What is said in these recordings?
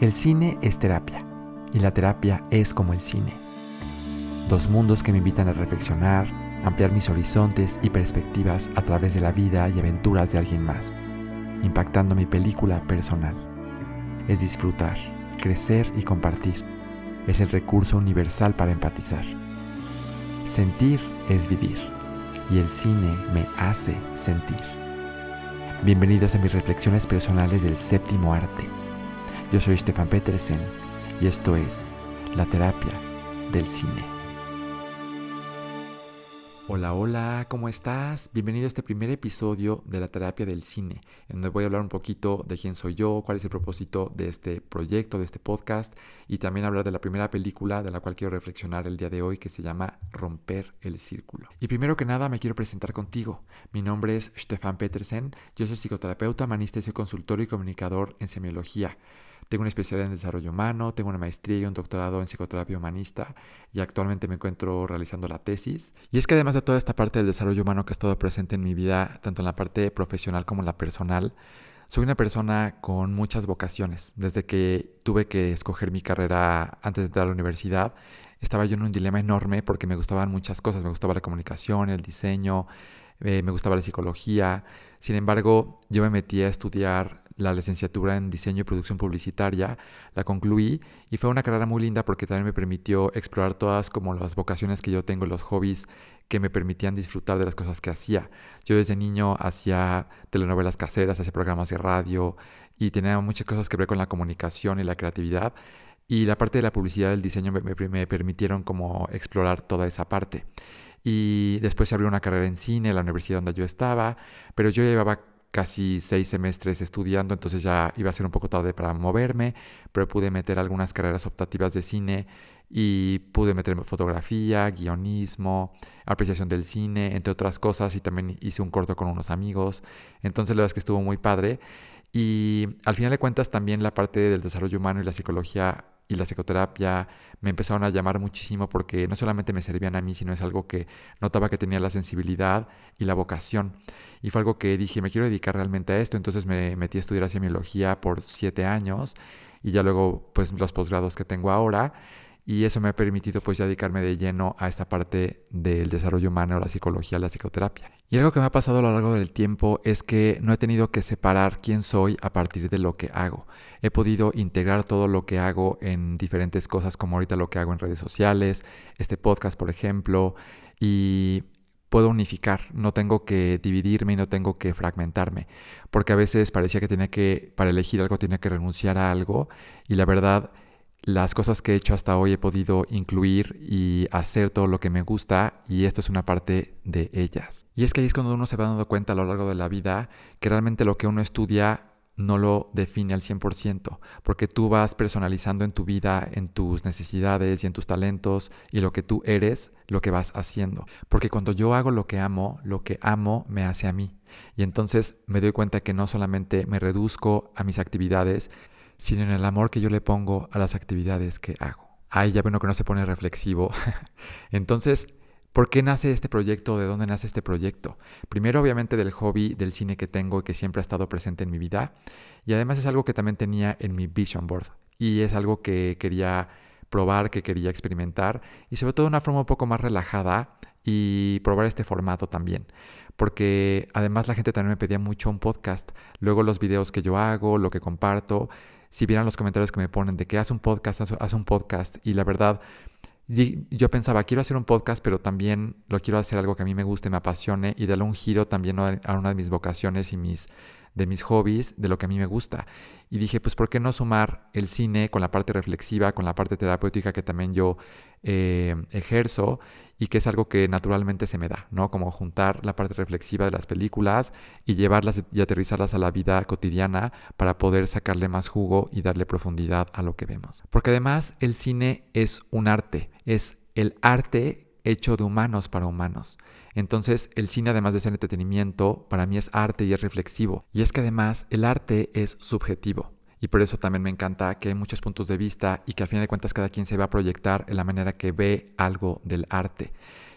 El cine es terapia, y la terapia es como el cine. Dos mundos que me invitan a reflexionar, ampliar mis horizontes y perspectivas a través de la vida y aventuras de alguien más, impactando mi película personal. Es disfrutar, crecer y compartir. Es el recurso universal para empatizar. Sentir es vivir, y el cine me hace sentir. Bienvenidos a mis reflexiones personales del séptimo arte. Yo soy Stefan Petersen y esto es La Terapia del Cine. Hola, ¿cómo estás? Bienvenido a este primer episodio de La Terapia del Cine, en donde voy a hablar un poquito de quién soy yo, cuál es el propósito de este proyecto, de este podcast, y también hablar de la primera película de la cual quiero reflexionar el día de hoy, que se llama Romper el Círculo. Y primero que nada me quiero presentar contigo. Mi nombre es Stefan Petersen, yo soy psicoterapeuta, humanista y soy consultor y comunicador en semiología. Tengo una especialidad en desarrollo humano, tengo una maestría y un doctorado en psicoterapia humanista y actualmente me encuentro realizando la tesis. Y es que además de toda esta parte del desarrollo humano que ha estado presente en mi vida, tanto en la parte profesional como en la personal, soy una persona con muchas vocaciones. Desde que tuve que escoger mi carrera antes de entrar a la universidad, estaba yo en un dilema enorme porque me gustaban muchas cosas. Me gustaba la comunicación, el diseño, me gustaba la psicología. Sin embargo, yo me metí a estudiar la licenciatura en diseño y producción publicitaria, la concluí y fue una carrera muy linda porque también me permitió explorar todas como las vocaciones que yo tengo, los hobbies que me permitían disfrutar de las cosas que hacía. Yo desde niño hacía telenovelas caseras, hacía programas de radio y tenía muchas cosas que ver con la comunicación y la creatividad, y la parte de la publicidad y el diseño me permitieron como explorar toda esa parte. Y después se abrió una carrera en cine en la universidad donde yo estaba, pero yo llevaba casi 6 semestres estudiando, entonces ya iba a ser un poco tarde para moverme, pero pude meter algunas carreras optativas de cine y pude meter fotografía, guionismo, apreciación del cine, entre otras cosas, y también hice un corto con unos amigos. Entonces la verdad es que estuvo muy padre, y al final de cuentas también la parte del desarrollo humano y la psicología y la psicoterapia me empezaron a llamar muchísimo porque no solamente me servían a mí, sino es algo que notaba que tenía la sensibilidad y la vocación. Y fue algo que dije, me quiero dedicar realmente a esto. Entonces me metí a estudiar semiología por 7 años y ya luego pues los posgrados que tengo ahora. Y eso me ha permitido pues ya dedicarme de lleno a esta parte del desarrollo humano, la psicología, la psicoterapia. Y algo que me ha pasado a lo largo del tiempo es que no he tenido que separar quién soy a partir de lo que hago. He podido integrar todo lo que hago en diferentes cosas, como ahorita lo que hago en redes sociales, este podcast por ejemplo, y puedo unificar. No tengo que dividirme y no tengo que fragmentarme, porque a veces parecía que para elegir algo tenía que renunciar a algo, y la verdad, las cosas que he hecho hasta hoy he podido incluir y hacer todo lo que me gusta, y esta es una parte de ellas. Y es que ahí es cuando uno se va dando cuenta a lo largo de la vida que realmente lo que uno estudia no lo define al 100%, porque tú vas personalizando en tu vida, en tus necesidades y en tus talentos, y lo que tú eres, lo que vas haciendo. Porque cuando yo hago lo que amo me hace a mí. Y entonces me doy cuenta que no solamente me reduzco a mis actividades, sino en el amor que yo le pongo a las actividades que hago. Ay, ya veo que no se pone reflexivo. Entonces, ¿por qué nace este proyecto? ¿De dónde nace este proyecto? Primero, obviamente, del hobby del cine que tengo y que siempre ha estado presente en mi vida. Y además es algo que también tenía en mi vision board. Y es algo que quería probar, que quería experimentar. Y sobre todo de una forma un poco más relajada, y probar este formato también. Porque además la gente también me pedía mucho un podcast. Luego los videos que yo hago, lo que comparto, si vieran los comentarios que me ponen de que haz un podcast, y la verdad, yo pensaba, quiero hacer un podcast, pero también lo quiero hacer algo que a mí me guste, me apasione, y darle un giro también a una de mis vocaciones y de mis hobbies, de lo que a mí me gusta. Y dije, pues, ¿por qué no sumar el cine con la parte reflexiva, con la parte terapéutica que también yo ejerzo, y que es algo que naturalmente se me da, ¿no? Como juntar la parte reflexiva de las películas y llevarlas y aterrizarlas a la vida cotidiana para poder sacarle más jugo y darle profundidad a lo que vemos. Porque además el cine es un arte, es el arte hecho de humanos para humanos. Entonces el cine, además de ser entretenimiento, para mí es arte y es reflexivo. Y es que además el arte es subjetivo. Y por eso también me encanta que hay muchos puntos de vista y que al final de cuentas cada quien se va a proyectar en la manera que ve algo del arte.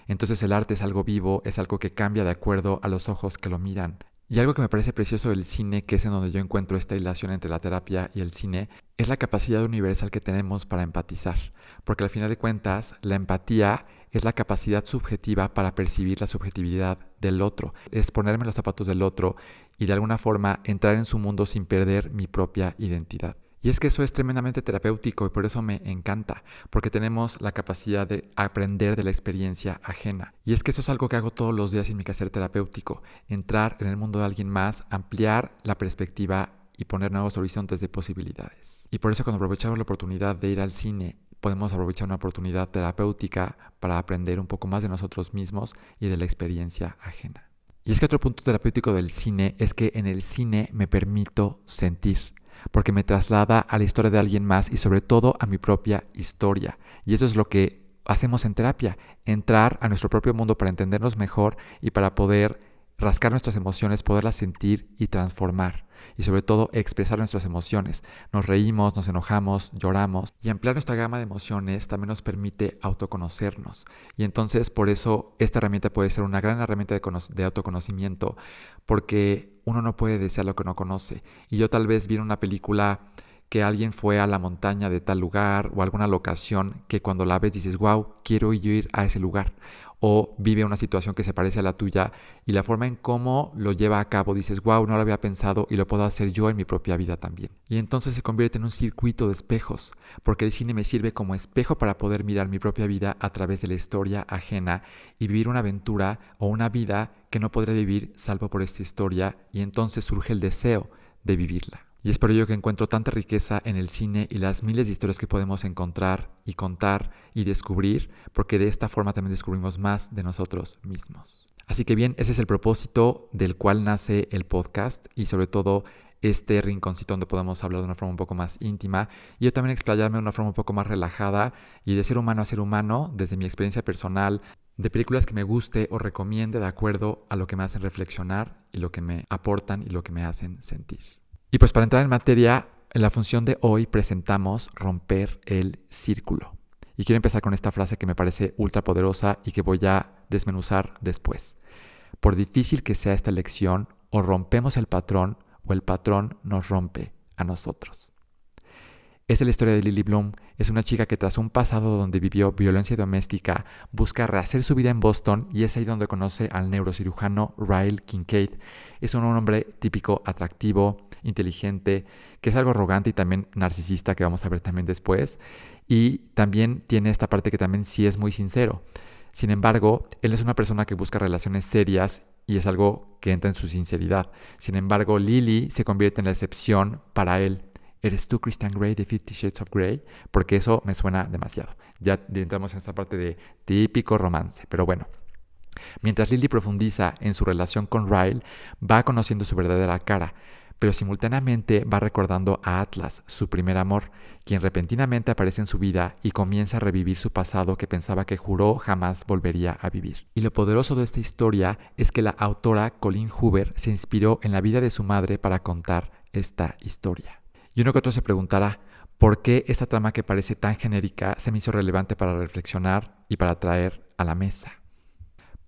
Entonces el arte es algo vivo, es algo que cambia de acuerdo a los ojos que lo miran. Y algo que me parece precioso del cine, que es en donde yo encuentro esta hilación entre la terapia y el cine, es la capacidad universal que tenemos para empatizar. Porque al final de cuentas, la empatía es la capacidad subjetiva para percibir la subjetividad del otro. Es ponerme en los zapatos del otro y de alguna forma entrar en su mundo sin perder mi propia identidad. Y es que eso es tremendamente terapéutico y por eso me encanta, porque tenemos la capacidad de aprender de la experiencia ajena. Y es que eso es algo que hago todos los días en mi quehacer terapéutico, entrar en el mundo de alguien más, ampliar la perspectiva y poner nuevos horizontes de posibilidades. Y por eso cuando aprovechamos la oportunidad de ir al cine, podemos aprovechar una oportunidad terapéutica para aprender un poco más de nosotros mismos y de la experiencia ajena. Y es que otro punto terapéutico del cine es que en el cine me permito sentir, porque me traslada a la historia de alguien más y sobre todo a mi propia historia. Y eso es lo que hacemos en terapia, entrar a nuestro propio mundo para entendernos mejor y para poder rascar nuestras emociones, poderlas sentir y transformar. Y sobre todo expresar nuestras emociones. Nos reímos, nos enojamos, lloramos. Y ampliar nuestra gama de emociones también nos permite autoconocernos. Y entonces por eso esta herramienta puede ser una gran herramienta de autoconocimiento, porque uno no puede desear lo que no conoce. Y yo tal vez vi en una película que alguien fue a la montaña de tal lugar o alguna locación que cuando la ves dices, wow, quiero yo ir a ese lugar. O vive una situación que se parece a la tuya y la forma en cómo lo lleva a cabo dices, wow, no lo había pensado y lo puedo hacer yo en mi propia vida también. Y entonces se convierte en un circuito de espejos, porque el cine me sirve como espejo para poder mirar mi propia vida a través de la historia ajena y vivir una aventura o una vida que no podré vivir salvo por esta historia, y entonces surge el deseo de vivirla. Y es por ello que encuentro tanta riqueza en el cine y las miles de historias que podemos encontrar y contar y descubrir, porque de esta forma también descubrimos más de nosotros mismos. Así que bien, ese es el propósito del cual nace el podcast y sobre todo este rinconcito donde podemos hablar de una forma un poco más íntima y yo también explayarme de una forma un poco más relajada y de ser humano a ser humano desde mi experiencia personal, de películas que me guste o recomiende de acuerdo a lo que me hacen reflexionar y lo que me aportan y lo que me hacen sentir. Y pues para entrar en materia, en la función de hoy presentamos romper el círculo. Y quiero empezar con esta frase que me parece ultra poderosa y que voy a desmenuzar después. Por difícil que sea esta elección, o rompemos el patrón o el patrón nos rompe a nosotros. Esta es la historia de Lily Bloom. Es una chica que tras un pasado donde vivió violencia doméstica, busca rehacer su vida en Boston y es ahí donde conoce al neurocirujano Ryle Kincaid. Es un hombre típico, atractivo, inteligente, que es algo arrogante y también narcisista, que vamos a ver también después. Y también tiene esta parte que también sí es muy sincero. Sin embargo, él es una persona que busca relaciones serias y es algo que entra en su sinceridad. Sin embargo, Lily se convierte en la excepción para él. ¿Eres tú Christian Grey de 50 Shades of Grey? Porque eso me suena demasiado. Ya entramos en esta parte de típico romance. Pero bueno, mientras Lily profundiza en su relación con Ryle, va conociendo su verdadera cara, pero simultáneamente va recordando a Atlas, su primer amor, quien repentinamente aparece en su vida y comienza a revivir su pasado que pensaba que juró jamás volvería a vivir. Y lo poderoso de esta historia es que la autora Colleen Hoover se inspiró en la vida de su madre para contar esta historia. Y uno que otro se preguntará, ¿por qué esta trama que parece tan genérica se me hizo relevante para reflexionar y para traer a la mesa?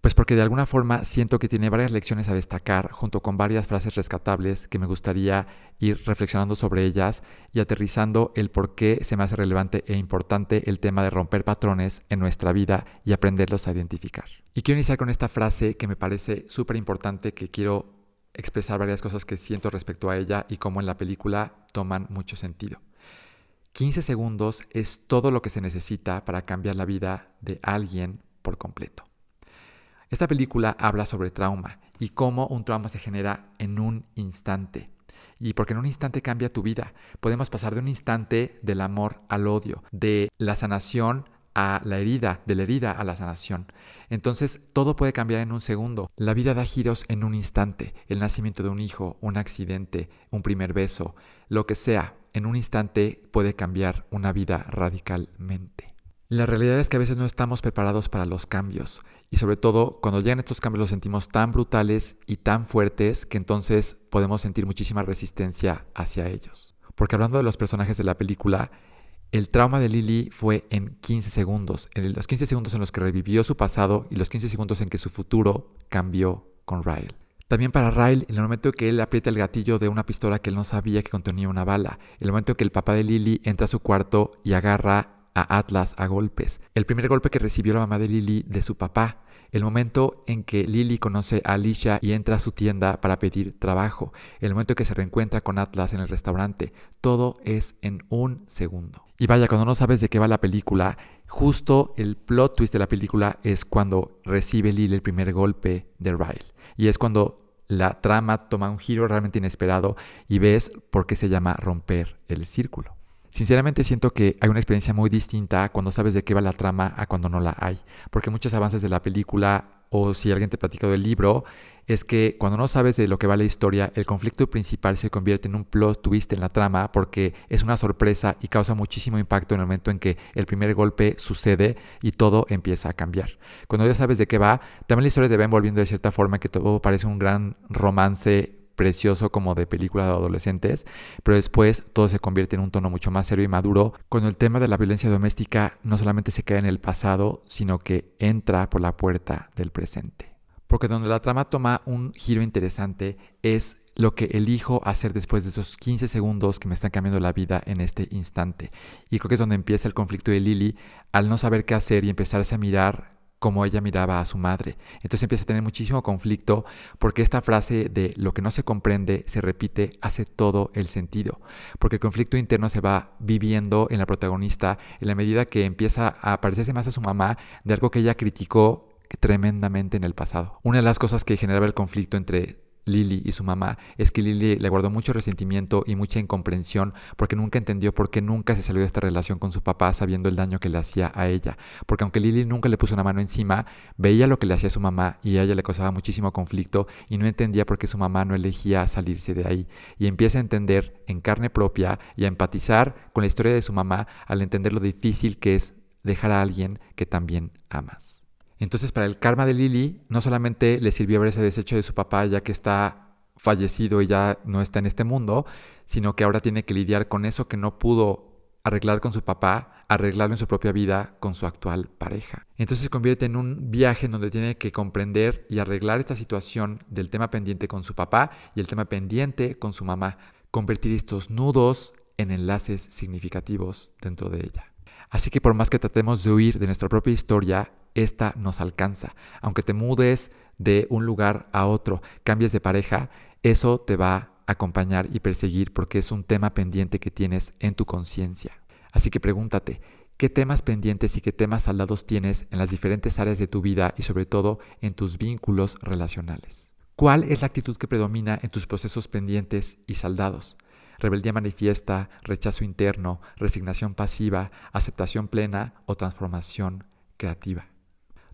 Pues porque de alguna forma siento que tiene varias lecciones a destacar junto con varias frases rescatables que me gustaría ir reflexionando sobre ellas y aterrizando el por qué se me hace relevante e importante el tema de romper patrones en nuestra vida y aprenderlos a identificar. Y quiero iniciar con esta frase que me parece súper importante, que quiero expresar varias cosas que siento respecto a ella y cómo en la película toman mucho sentido. 15 segundos es todo lo que se necesita para cambiar la vida de alguien por completo. Esta película habla sobre trauma y cómo un trauma se genera en un instante. Y porque en un instante cambia tu vida. Podemos pasar de un instante del amor al odio, de la sanación a la herida, de la herida a la sanación. Entonces todo puede cambiar en un segundo. La vida da giros en un instante. El nacimiento de un hijo, un accidente, un primer beso, lo que sea, en un instante puede cambiar una vida radicalmente. La realidad es que a veces no estamos preparados para los cambios. Y sobre todo, cuando llegan estos cambios los sentimos tan brutales y tan fuertes que entonces podemos sentir muchísima resistencia hacia ellos. Porque hablando de los personajes de la película, el trauma de Lily fue en 15 segundos. En los 15 segundos en los que revivió su pasado y los 15 segundos en que su futuro cambió con Ryle. También para Ryle, en el momento que él aprieta el gatillo de una pistola que él no sabía que contenía una bala. El momento que el papá de Lily entra a su cuarto y agarra a Atlas a golpes. El primer golpe que recibió la mamá de Lily de su papá. El momento en que Lily conoce a Alicia y entra a su tienda para pedir trabajo. El momento que se reencuentra con Atlas en el restaurante. Todo es en un segundo. Y vaya, cuando no sabes de qué va la película, justo el plot twist de la película es cuando recibe Lily el primer golpe de Ryle. Y es cuando la trama toma un giro realmente inesperado y ves por qué se llama romper el círculo. Sinceramente siento que hay una experiencia muy distinta cuando sabes de qué va la trama a cuando no la hay. Porque muchos avances de la película, o si alguien te platica del libro, es que cuando no sabes de lo que va la historia, el conflicto principal se convierte en un plot twist en la trama porque es una sorpresa y causa muchísimo impacto en el momento en que el primer golpe sucede y todo empieza a cambiar. Cuando ya sabes de qué va, también la historia te va envolviendo de cierta forma que todo parece un gran romance precioso como de película de adolescentes, pero después todo se convierte en un tono mucho más serio y maduro cuando el tema de la violencia doméstica no solamente se queda en el pasado, sino que entra por la puerta del presente. Porque donde la trama toma un giro interesante es lo que elijo hacer después de esos 15 segundos que me están cambiando la vida en este instante. Y creo que es donde empieza el conflicto de Lily al no saber qué hacer y empezarse a mirar como ella miraba a su madre. Entonces empieza a tener muchísimo conflicto porque esta frase de lo que no se comprende se repite, hace todo el sentido. Porque el conflicto interno se va viviendo en la protagonista en la medida que empieza a parecerse más a su mamá de algo que ella criticó tremendamente en el pasado. Una de las cosas que generaba el conflicto entre Lily y su mamá es que Lily le guardó mucho resentimiento y mucha incomprensión porque nunca entendió por qué nunca se salió de esta relación con su papá sabiendo el daño que le hacía a ella. Porque aunque Lily nunca le puso una mano encima, veía lo que le hacía a su mamá y a ella le causaba muchísimo conflicto y no entendía por qué su mamá no elegía salirse de ahí. Y empieza a entender en carne propia y a empatizar con la historia de su mamá al entender lo difícil que es dejar a alguien que también amas. Entonces, para el karma de Lily, no solamente le sirvió haberse deshecho de su papá ya que está fallecido y ya no está en este mundo, sino que ahora tiene que lidiar con eso que no pudo arreglar con su papá, arreglarlo en su propia vida con su actual pareja. Entonces se convierte en un viaje en donde tiene que comprender y arreglar esta situación del tema pendiente con su papá y el tema pendiente con su mamá, convertir estos nudos en enlaces significativos dentro de ella. Así que por más que tratemos de huir de nuestra propia historia, esta nos alcanza. Aunque te mudes de un lugar a otro, cambies de pareja, eso te va a acompañar y perseguir porque es un tema pendiente que tienes en tu conciencia. Así que pregúntate, ¿qué temas pendientes y qué temas saldados tienes en las diferentes áreas de tu vida y sobre todo en tus vínculos relacionales? ¿Cuál es la actitud que predomina en tus procesos pendientes y saldados? Rebeldía manifiesta, rechazo interno, resignación pasiva, aceptación plena o transformación creativa.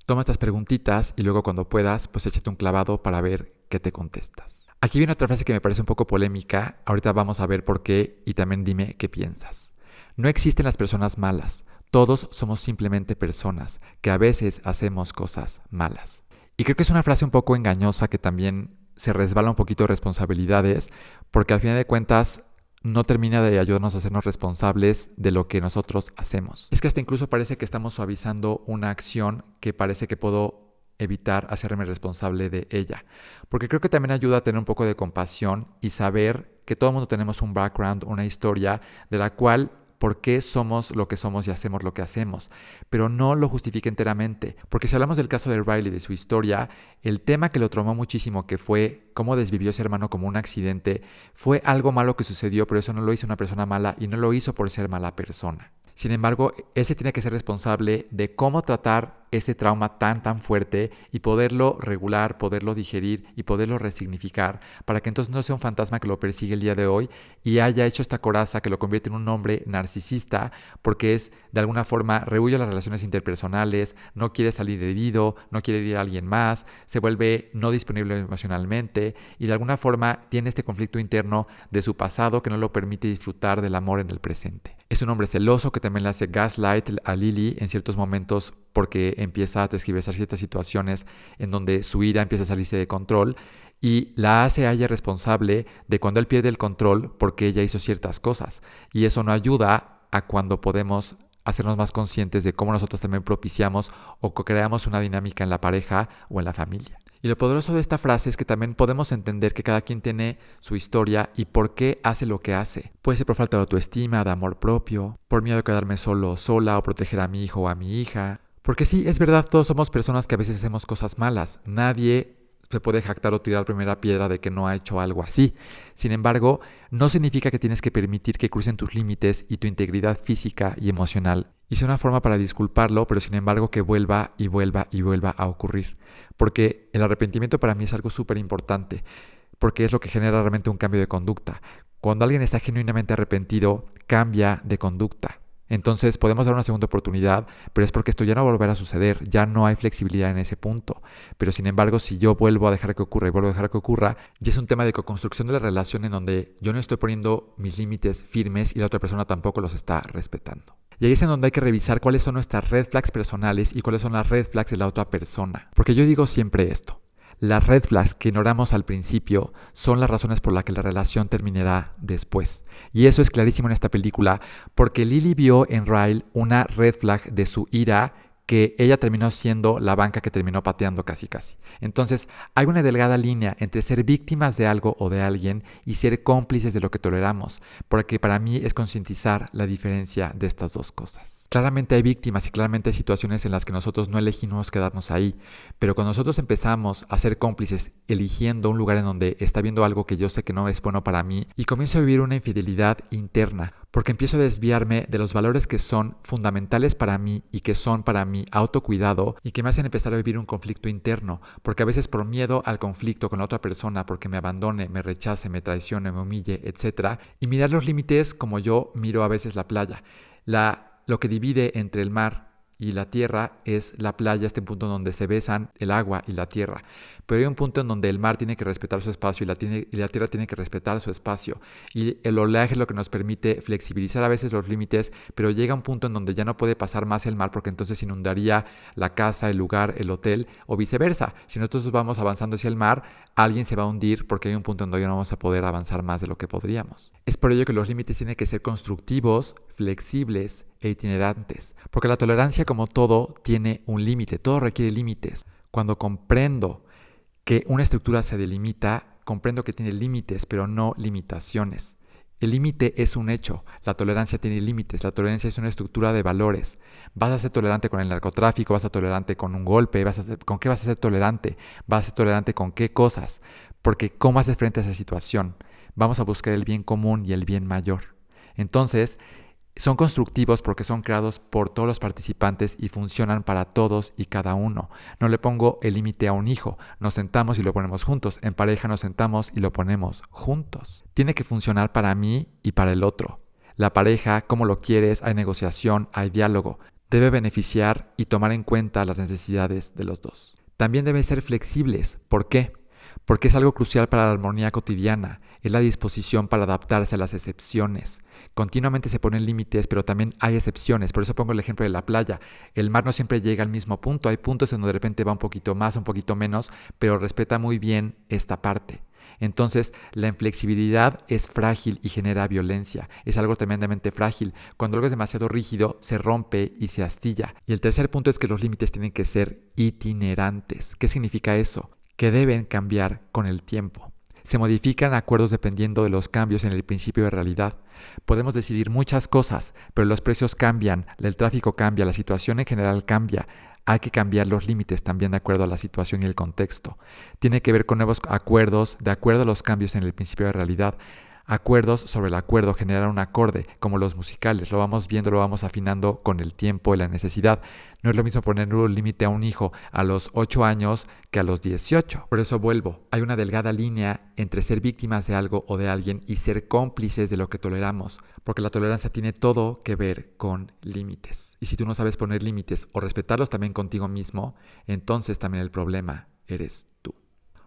Toma estas preguntitas y luego cuando puedas, pues échate un clavado para ver qué te contestas. Aquí viene otra frase que me parece un poco polémica, ahorita vamos a ver por qué y también dime qué piensas. No existen las personas malas, todos somos simplemente personas que a veces hacemos cosas malas. Y creo que es una frase un poco engañosa que también se resbala un poquito de responsabilidades porque al final de cuentas no termina de ayudarnos a hacernos responsables de lo que nosotros hacemos. Es que hasta incluso parece que estamos suavizando una acción que parece que puedo evitar hacerme responsable de ella. Porque creo que también ayuda a tener un poco de compasión y saber que todo el mundo tenemos un background, una historia de la cual por qué somos lo que somos y hacemos lo que hacemos, pero no lo justifica enteramente, porque si hablamos del caso de Riley, de su historia, el tema que lo traumó muchísimo, que fue cómo desvivió a su hermano como un accidente, fue algo malo que sucedió, pero eso no lo hizo una persona mala y no lo hizo por ser mala persona. Sin embargo, él se tiene que ser responsable de cómo tratar ese trauma tan fuerte y poderlo regular, poderlo digerir y poderlo resignificar para que entonces no sea un fantasma que lo persigue el día de hoy y haya hecho esta coraza que lo convierte en un hombre narcisista porque es de alguna forma rehuye las relaciones interpersonales, no quiere salir herido, no quiere herir a alguien más, se vuelve no disponible emocionalmente y de alguna forma tiene este conflicto interno de su pasado que no lo permite disfrutar del amor en el presente. Es un hombre celoso que también le hace gaslight a Lily en ciertos momentos porque empieza a tergiversar ciertas situaciones en donde su ira empieza a salirse de control y la hace a ella responsable de cuando él pierde el control porque ella hizo ciertas cosas. Y eso no ayuda a cuando podemos hacernos más conscientes de cómo nosotros también propiciamos o co-creamos una dinámica en la pareja o en la familia. Y lo poderoso de esta frase es que también podemos entender que cada quien tiene su historia y por qué hace lo que hace. Puede ser por falta de autoestima, de amor propio, por miedo a quedarme solo o sola o proteger a mi hijo o a mi hija. Porque sí, es verdad, todos somos personas que a veces hacemos cosas malas. Nadie se puede jactar o tirar la primera piedra de que no ha hecho algo así. Sin embargo, no significa que tienes que permitir que crucen tus límites y tu integridad física y emocional. Y sea una forma para disculparlo, pero sin embargo que vuelva y vuelva y vuelva a ocurrir. Porque el arrepentimiento para mí es algo súper importante, porque es lo que genera realmente un cambio de conducta. Cuando alguien está genuinamente arrepentido, cambia de conducta. Entonces podemos dar una segunda oportunidad, pero es porque esto ya no va a volver a suceder, ya no hay flexibilidad en ese punto. Pero sin embargo, si yo vuelvo a dejar que ocurra y vuelvo a dejar que ocurra, ya es un tema de co-construcción de la relación en donde yo no estoy poniendo mis límites firmes y la otra persona tampoco los está respetando. Y ahí es en donde hay que revisar cuáles son nuestras red flags personales y cuáles son las red flags de la otra persona. Porque yo digo siempre esto. Las red flags que ignoramos al principio son las razones por las que la relación terminará después. Y eso es clarísimo en esta película porque Lily vio en Ryle una red flag de su ira que ella terminó siendo la banca que terminó pateando casi. Entonces, hay una delgada línea entre ser víctimas de algo o de alguien y ser cómplices de lo que toleramos, porque para mí es concientizar la diferencia de estas dos cosas. Claramente hay víctimas y claramente hay situaciones en las que nosotros no elegimos quedarnos ahí, pero cuando nosotros empezamos a ser cómplices eligiendo un lugar en donde está viendo algo que yo sé que no es bueno para mí y comienzo a vivir una infidelidad interna, porque empiezo a desviarme de los valores que son fundamentales para mí y que son para mi autocuidado y que me hacen empezar a vivir un conflicto interno, porque a veces por miedo al conflicto con la otra persona, porque me abandone, me rechace, me traicione, me humille, etc. Y mirar los límites como yo miro a veces la playa. Lo que divide entre el mar y la tierra es la playa, este punto donde se besan el agua y la tierra. Pero hay un punto en donde el mar tiene que respetar su espacio y la tierra tiene que respetar su espacio. Y el oleaje es lo que nos permite flexibilizar a veces los límites, pero llega un punto en donde ya no puede pasar más el mar porque entonces inundaría la casa, el lugar, el hotel o viceversa. Si nosotros vamos avanzando hacia el mar, alguien se va a hundir porque hay un punto en donde ya no vamos a poder avanzar más de lo que podríamos. Es por ello que los límites tienen que ser constructivos, flexibles e itinerantes, porque la tolerancia como todo tiene un límite, todo requiere límites. Cuando comprendo que una estructura se delimita, comprendo que tiene límites, pero no limitaciones. El límite es un hecho, la tolerancia tiene límites, la tolerancia es una estructura de valores. Vas a ser tolerante con el narcotráfico, vas a ser tolerante con un golpe, ¿con qué vas a ser tolerante? Vas a ser tolerante con qué cosas, porque ¿cómo haces frente a esa situación? Vamos a buscar el bien común y el bien mayor. Entonces, son constructivos porque son creados por todos los participantes y funcionan para todos y cada uno. No le pongo el límite a un hijo, nos sentamos y lo ponemos juntos. En pareja nos sentamos y lo ponemos juntos. Tiene que funcionar para mí y para el otro. La pareja, como lo quieres, hay negociación, hay diálogo. Debe beneficiar y tomar en cuenta las necesidades de los dos. También deben ser flexibles. ¿Por qué? Porque es algo crucial para la armonía cotidiana, es la disposición para adaptarse a las excepciones. Continuamente se ponen límites, pero también hay excepciones. Por eso pongo el ejemplo de la playa. El mar no siempre llega al mismo punto, hay puntos en donde de repente va un poquito más, un poquito menos, pero respeta muy bien esta parte. Entonces, la inflexibilidad es frágil y genera violencia. Es algo tremendamente frágil. Cuando algo es demasiado rígido, se rompe y se astilla. Y el tercer punto es que los límites tienen que ser itinerantes. ¿Qué significa eso? Que deben cambiar con el tiempo. Se modifican acuerdos dependiendo de los cambios en el principio de realidad. Podemos decidir muchas cosas, pero los precios cambian, el tráfico cambia, la situación en general cambia. Hay que cambiar los límites también de acuerdo a la situación y el contexto. Tiene que ver con nuevos acuerdos de acuerdo a los cambios en el principio de realidad. Acuerdos sobre el acuerdo generan un acorde, como los musicales. Lo vamos viendo, lo vamos afinando con el tiempo y la necesidad. No es lo mismo poner un límite a un hijo a los 8 años que a los 18. Por eso vuelvo. Hay una delgada línea entre ser víctimas de algo o de alguien y ser cómplices de lo que toleramos. Porque la tolerancia tiene todo que ver con límites. Y si tú no sabes poner límites o respetarlos también contigo mismo, entonces también el problema eres tú.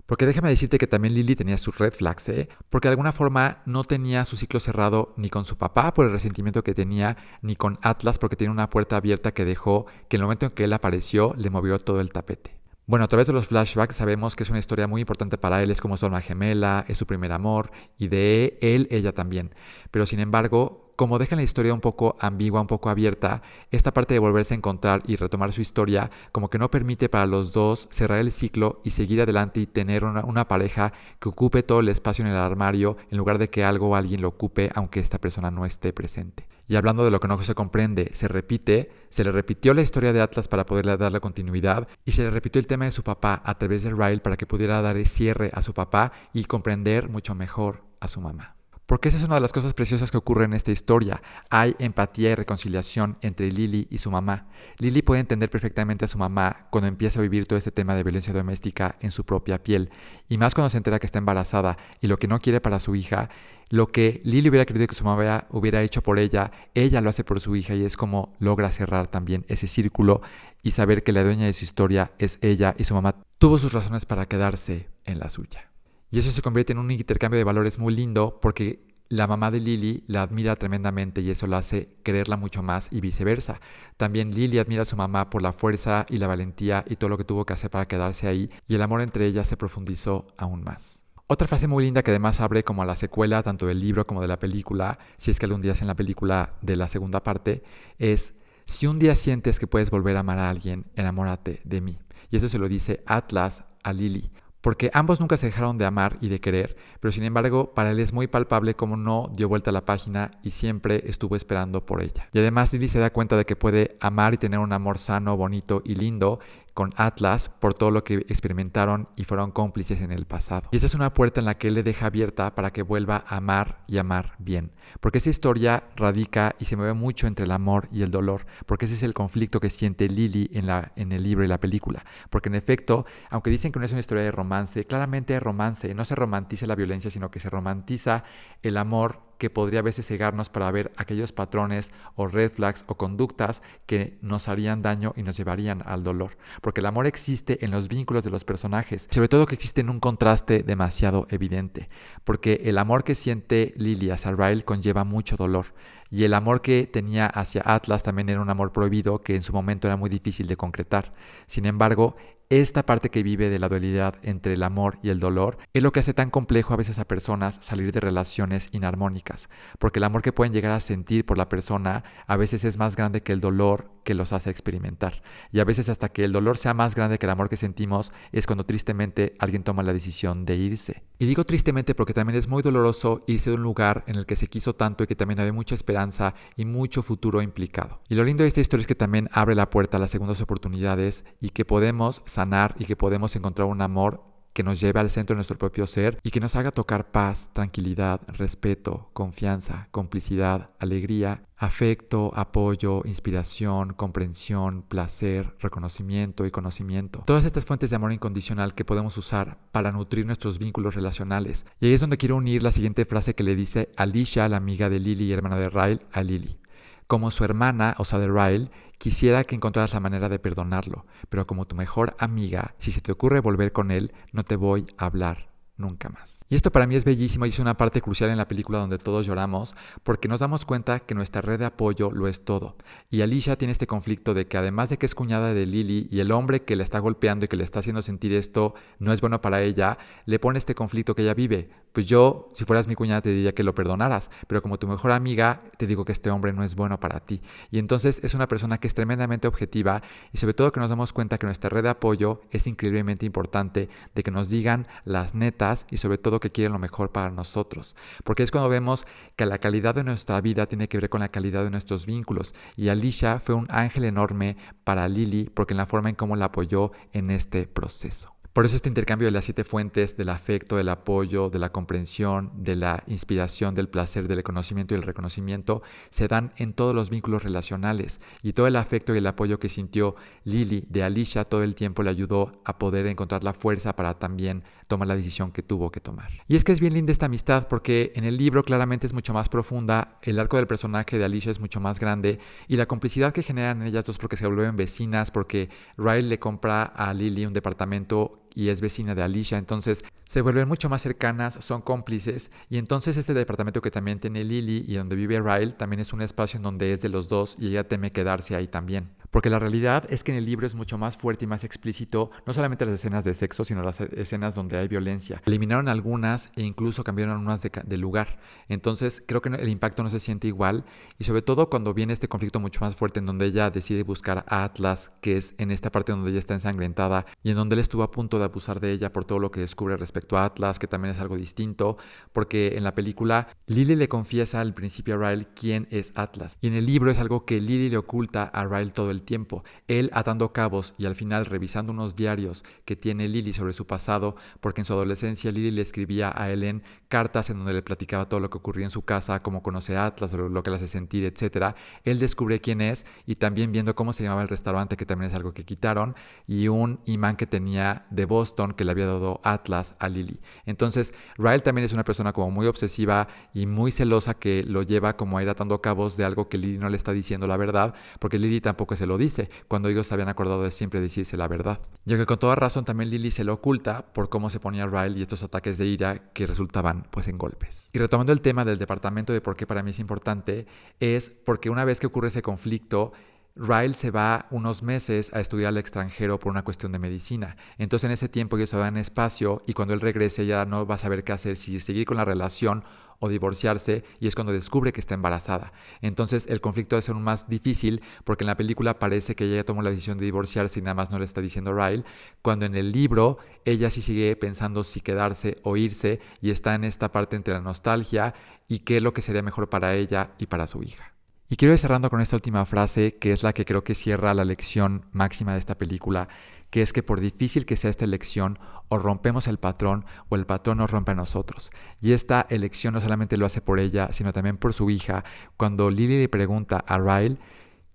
Porque déjame decirte que también Lily tenía sus red flags, porque de alguna forma no tenía su ciclo cerrado ni con su papá por el resentimiento que tenía, ni con Atlas porque tenía una puerta abierta que dejó que en el momento en que él apareció le movió todo el tapete. Bueno, a través de los flashbacks sabemos que es una historia muy importante para él, es como su alma gemela, es su primer amor y de él, ella también. Pero sin embargo, como dejan la historia un poco ambigua, un poco abierta, esta parte de volverse a encontrar y retomar su historia como que no permite para los dos cerrar el ciclo y seguir adelante y tener una pareja que ocupe todo el espacio en el armario en lugar de que algo o alguien lo ocupe aunque esta persona no esté presente. Y hablando de lo que no se comprende, se le repitió la historia de Atlas para poderle darle continuidad y se le repitió el tema de su papá a través de Ryle para que pudiera dar el cierre a su papá y comprender mucho mejor a su mamá. Porque esa es una de las cosas preciosas que ocurre en esta historia. Hay empatía y reconciliación entre Lily y su mamá. Lily puede entender perfectamente a su mamá cuando empieza a vivir todo este tema de violencia doméstica en su propia piel. Y más cuando se entera que está embarazada y lo que no quiere para su hija, lo que Lily hubiera querido que su mamá hubiera hecho por ella lo hace por su hija y es como logra cerrar también ese círculo y saber que la dueña de su historia es ella y su mamá tuvo sus razones para quedarse en la suya. Y eso se convierte en un intercambio de valores muy lindo porque la mamá de Lily la admira tremendamente y eso la hace quererla mucho más y viceversa. También Lily admira a su mamá por la fuerza y la valentía y todo lo que tuvo que hacer para quedarse ahí y el amor entre ellas se profundizó aún más. Otra frase muy linda que además abre como a la secuela tanto del libro como de la película, si es que algún día hacen la película de la segunda parte, es: si un día sientes que puedes volver a amar a alguien, enamórate de mí. Y eso se lo dice Atlas a Lily. Porque ambos nunca se dejaron de amar y de querer, pero sin embargo para él es muy palpable cómo no dio vuelta a la página y siempre estuvo esperando por ella. Y además Lily se da cuenta de que puede amar y tener un amor sano, bonito y lindo con Atlas por todo lo que experimentaron y fueron cómplices en el pasado. Y esa es una puerta en la que él le deja abierta para que vuelva a amar y amar bien. Porque esa historia radica y se mueve mucho entre el amor y el dolor, porque ese es el conflicto que siente Lily en el libro y la película. Porque en efecto, aunque dicen que no es una historia de romance, claramente es romance, no se romantiza la violencia, sino que se romantiza el amor que podría a veces cegarnos para ver aquellos patrones o red flags o conductas que nos harían daño y nos llevarían al dolor. Porque el amor existe en los vínculos de los personajes, sobre todo que existe en un contraste demasiado evidente. Porque el amor que siente Lily hacia Ryle conlleva mucho dolor. Y el amor que tenía hacia Atlas también era un amor prohibido que en su momento era muy difícil de concretar. Sin embargo, esta parte que vive de la dualidad entre el amor y el dolor es lo que hace tan complejo a veces a personas salir de relaciones inarmónicas, porque el amor que pueden llegar a sentir por la persona a veces es más grande que el dolor que los hace experimentar. Y a veces hasta que el dolor sea más grande que el amor que sentimos es cuando tristemente alguien toma la decisión de irse. Y digo tristemente porque también es muy doloroso irse de un lugar en el que se quiso tanto y que también había mucha esperanza y mucho futuro implicado. Y lo lindo de esta historia es que también abre la puerta a las segundas oportunidades y que podemos sanar y que podemos encontrar un amor que nos lleve al centro de nuestro propio ser y que nos haga tocar paz, tranquilidad, respeto, confianza, complicidad, alegría, afecto, apoyo, inspiración, comprensión, placer, reconocimiento y conocimiento. Todas estas fuentes de amor incondicional que podemos usar para nutrir nuestros vínculos relacionales. Y ahí es donde quiero unir la siguiente frase que le dice Alicia, la amiga de Lily y hermana de Ryle, a Lily. Como su hermana, o sea de Ryle, quisiera que encontraras la manera de perdonarlo, pero como tu mejor amiga, si se te ocurre volver con él, no te voy a hablar nunca más. Y esto para mí es bellísimo y es una parte crucial en la película donde todos lloramos porque nos damos cuenta que nuestra red de apoyo lo es todo. Y Alicia tiene este conflicto de que además de que es cuñada de Lily y el hombre que le está golpeando y que le está haciendo sentir esto no es bueno para ella, le pone este conflicto que ella vive. Pues yo, si fueras mi cuñada, te diría que lo perdonaras, pero como tu mejor amiga, te digo que este hombre no es bueno para ti. Y entonces es una persona que es tremendamente objetiva y sobre todo que nos damos cuenta que nuestra red de apoyo es increíblemente importante, de que nos digan las netas y sobre todo que quieren lo mejor para nosotros. Porque es cuando vemos que la calidad de nuestra vida tiene que ver con la calidad de nuestros vínculos. Y Alicia fue un ángel enorme para Lily porque en la forma en cómo la apoyó en este proceso. Por eso este intercambio de las 7 fuentes del afecto, del apoyo, de la comprensión, de la inspiración, del placer, del conocimiento y el reconocimiento se dan en todos los vínculos relacionales. Y todo el afecto y el apoyo que sintió Lily de Alicia todo el tiempo le ayudó a poder encontrar la fuerza para también tomar la decisión que tuvo que tomar. Y es que es bien linda esta amistad porque en el libro claramente es mucho más profunda, el arco del personaje de Alicia es mucho más grande y la complicidad que generan ellas dos porque se vuelven vecinas, porque Ryle le compra a Lily un departamento y es vecina de Alicia, entonces se vuelven mucho más cercanas, son cómplices, y entonces este departamento que también tiene Lily y donde vive Ryle también es un espacio en donde es de los dos y ella teme quedarse ahí también. Porque la realidad es que en el libro es mucho más fuerte y más explícito, no solamente las escenas de sexo, sino las escenas donde hay violencia. Eliminaron algunas e incluso cambiaron unas de lugar. Entonces creo que el impacto no se siente igual, y sobre todo cuando viene este conflicto mucho más fuerte en donde ella decide buscar a Atlas, que es en esta parte donde ella está ensangrentada y en donde él estuvo a punto de abusar de ella por todo lo que descubre respecto a Atlas, que también es algo distinto, porque en la película Lily le confiesa al principio a Ryle quién es Atlas, y en el libro es algo que Lily le oculta a Ryle todo el tiempo, él atando cabos y al final revisando unos diarios que tiene Lily sobre su pasado, porque en su adolescencia Lily le escribía a Helen cartas en donde le platicaba todo lo que ocurría en su casa, cómo conoce a Atlas, lo que le hace sentir, etc. Él descubre quién es, y también viendo cómo se llamaba el restaurante, que también es algo que quitaron, y un imán que tenía de Boston que le había dado Atlas a Lily. Entonces Ryle también es una persona como muy obsesiva y muy celosa, que lo lleva como a ir atando cabos de algo que Lily no le está diciendo la verdad, porque Lily tampoco se lo dice, cuando ellos se habían acordado de siempre decirse la verdad. Y que con toda razón también Lily se lo oculta por cómo se ponía Ryle y estos ataques de ira que resultaban pues en golpes. Y retomando el tema del departamento, de por qué para mí es importante, es porque una vez que ocurre ese conflicto, Ryle se va unos meses a estudiar al extranjero por una cuestión de medicina. Entonces en ese tiempo ellos se dan espacio, y cuando él regrese ya no va a saber qué hacer, si seguir con la relación o divorciarse, y es cuando descubre que está embarazada. Entonces el conflicto debe ser aún más difícil, porque en la película parece que ella ya tomó la decisión de divorciarse y nada más no le está diciendo Ryle, cuando en el libro ella sí sigue pensando si quedarse o irse, y está en esta parte entre la nostalgia y qué es lo que sería mejor para ella y para su hija. Y quiero ir cerrando con esta última frase, que es la que creo que cierra la lección máxima de esta película, que es que por difícil que sea esta elección, o rompemos el patrón o el patrón nos rompe a nosotros. Y esta elección no solamente lo hace por ella, sino también por su hija, cuando Lily le pregunta a Ryle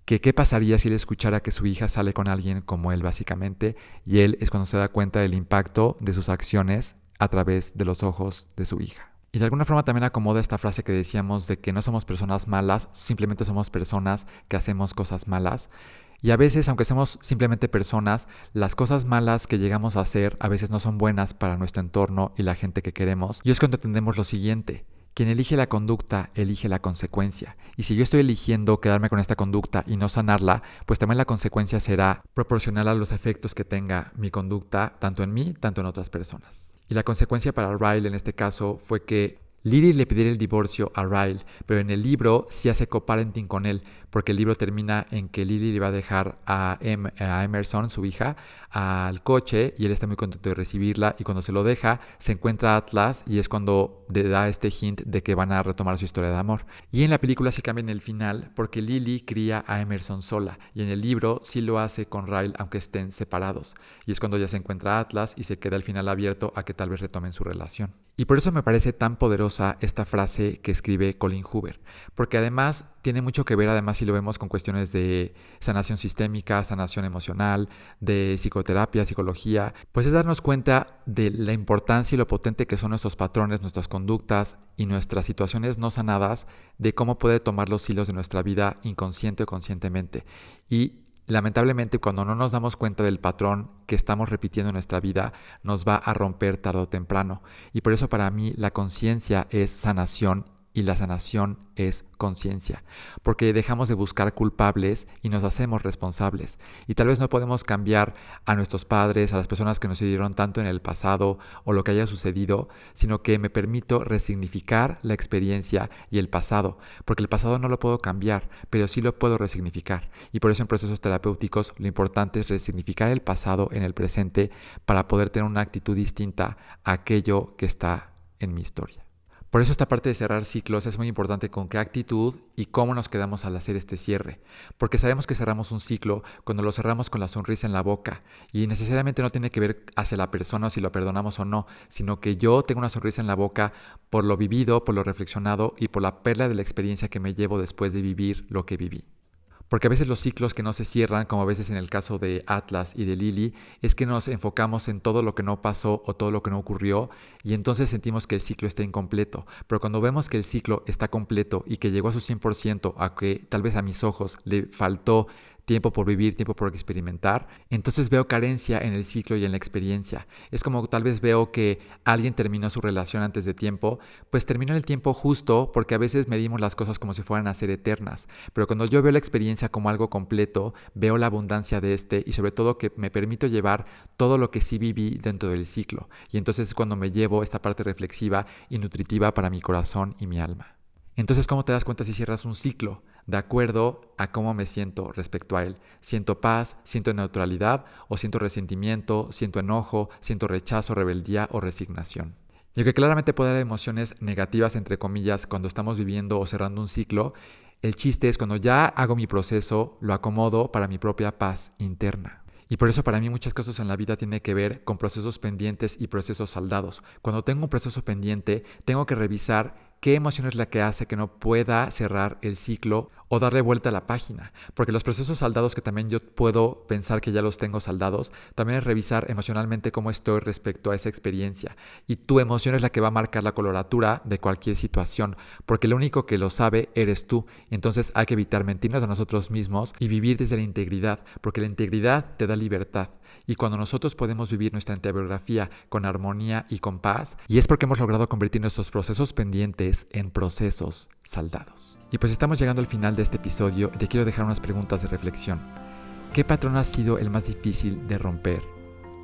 que qué pasaría si él escuchara que su hija sale con alguien como él básicamente, y él es cuando se da cuenta del impacto de sus acciones a través de los ojos de su hija. Y de alguna forma también acomoda esta frase que decíamos de que no somos personas malas, simplemente somos personas que hacemos cosas malas. Y a veces, aunque somos simplemente personas, las cosas malas que llegamos a hacer a veces no son buenas para nuestro entorno y la gente que queremos. Y es cuando entendemos lo siguiente: quien elige la conducta, elige la consecuencia. Y si yo estoy eligiendo quedarme con esta conducta y no sanarla, pues también la consecuencia será proporcional a los efectos que tenga mi conducta, tanto en mí, tanto en otras personas. Y la consecuencia para Ryle en este caso fue que Lily le pidiera el divorcio a Ryle, pero en el libro sí hace coparenting con él, porque el libro termina en que Lily le va a dejar a Emerson, su hija, al coche, y él está muy contento de recibirla, y cuando se lo deja se encuentra a Atlas, y es cuando le da este hint de que van a retomar su historia de amor. Y en la película se cambia en el final, porque Lily cría a Emerson sola, y en el libro sí lo hace con Ryle aunque estén separados, y es cuando ya se encuentra a Atlas y se queda el final abierto a que tal vez retomen su relación. Y por eso me parece tan poderosa esta frase que escribe Colin Hoover, porque además tiene mucho que ver, además si lo vemos con cuestiones de sanación sistémica, sanación emocional, de psicoterapia, psicología, pues es darnos cuenta de la importancia y lo potente que son nuestros patrones, nuestras conductas y nuestras situaciones no sanadas, de cómo puede tomar los hilos de nuestra vida inconsciente o conscientemente. Y lamentablemente, cuando no nos damos cuenta del patrón que estamos repitiendo en nuestra vida, nos va a romper tarde o temprano. Y por eso para mí la conciencia es sanación y la sanación es conciencia, porque dejamos de buscar culpables y nos hacemos responsables. Y tal vez no podemos cambiar a nuestros padres, a las personas que nos hirieron tanto en el pasado o lo que haya sucedido, sino que me permito resignificar la experiencia y el pasado, porque el pasado no lo puedo cambiar, pero sí lo puedo resignificar. Y por eso en procesos terapéuticos lo importante es resignificar el pasado en el presente para poder tener una actitud distinta a aquello que está en mi historia. Por eso esta parte de cerrar ciclos es muy importante, con qué actitud y cómo nos quedamos al hacer este cierre. Porque sabemos que cerramos un ciclo cuando lo cerramos con la sonrisa en la boca, y necesariamente no tiene que ver hacia la persona si lo perdonamos o no, sino que yo tengo una sonrisa en la boca por lo vivido, por lo reflexionado y por la perla de la experiencia que me llevo después de vivir lo que viví. Porque a veces los ciclos que no se cierran, como a veces en el caso de Atlas y de Lily, es que nos enfocamos en todo lo que no pasó o todo lo que no ocurrió, y entonces sentimos que el ciclo está incompleto. Pero cuando vemos que el ciclo está completo y que llegó a su 100%, a que tal vez a mis ojos le faltó tiempo por vivir, tiempo por experimentar, entonces veo carencia en el ciclo y en la experiencia. Es como tal vez veo que alguien terminó su relación antes de tiempo, pues terminó el tiempo justo porque a veces medimos las cosas como si fueran a ser eternas. Pero cuando yo veo la experiencia como algo completo, veo la abundancia de y sobre todo que me permito llevar todo lo que sí viví dentro del ciclo. Y entonces es cuando me llevo esta parte reflexiva y nutritiva para mi corazón y mi alma. Entonces, ¿cómo te das cuenta si cierras un ciclo? De acuerdo a cómo me siento respecto a él. ¿Siento paz, siento neutralidad o siento resentimiento, siento enojo, siento rechazo, rebeldía o resignación? Y aunque claramente puede haber emociones negativas, entre comillas, cuando estamos viviendo o cerrando un ciclo, el chiste es cuando ya hago mi proceso, lo acomodo para mi propia paz interna. Y por eso para mí muchas cosas en la vida tienen que ver con procesos pendientes y procesos saldados. Cuando tengo un proceso pendiente, tengo que revisar qué emoción es la que hace que no pueda cerrar el ciclo o darle vuelta a la página. Porque los procesos saldados que también yo puedo pensar que ya los tengo saldados, también es revisar emocionalmente cómo estoy respecto a esa experiencia. Y tu emoción es la que va a marcar la coloratura de cualquier situación, porque lo único que lo sabe eres tú. Entonces hay que evitar mentirnos a nosotros mismos y vivir desde la integridad, porque la integridad te da libertad. Y cuando nosotros podemos vivir nuestra autobiografía con armonía y con paz, y es porque hemos logrado convertir nuestros procesos pendientes en procesos saldados. Y pues estamos llegando al final de este episodio y te quiero dejar unas preguntas de reflexión. ¿Qué patrón ha sido el más difícil de romper?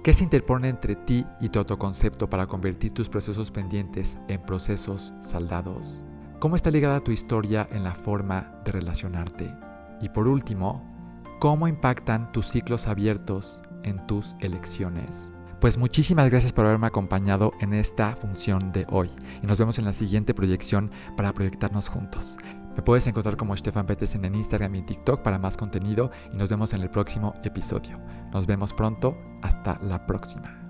¿Qué se interpone entre ti y tu autoconcepto para convertir tus procesos pendientes en procesos saldados? ¿Cómo está ligada tu historia en la forma de relacionarte? Y por último, ¿cómo impactan tus ciclos abiertos en tus elecciones? Pues muchísimas gracias por haberme acompañado en esta función de hoy y nos vemos en la siguiente proyección para proyectarnos juntos. Me puedes encontrar como Stefan Petersen en Instagram y en TikTok para más contenido y nos vemos en el próximo episodio. Nos vemos pronto, hasta la próxima.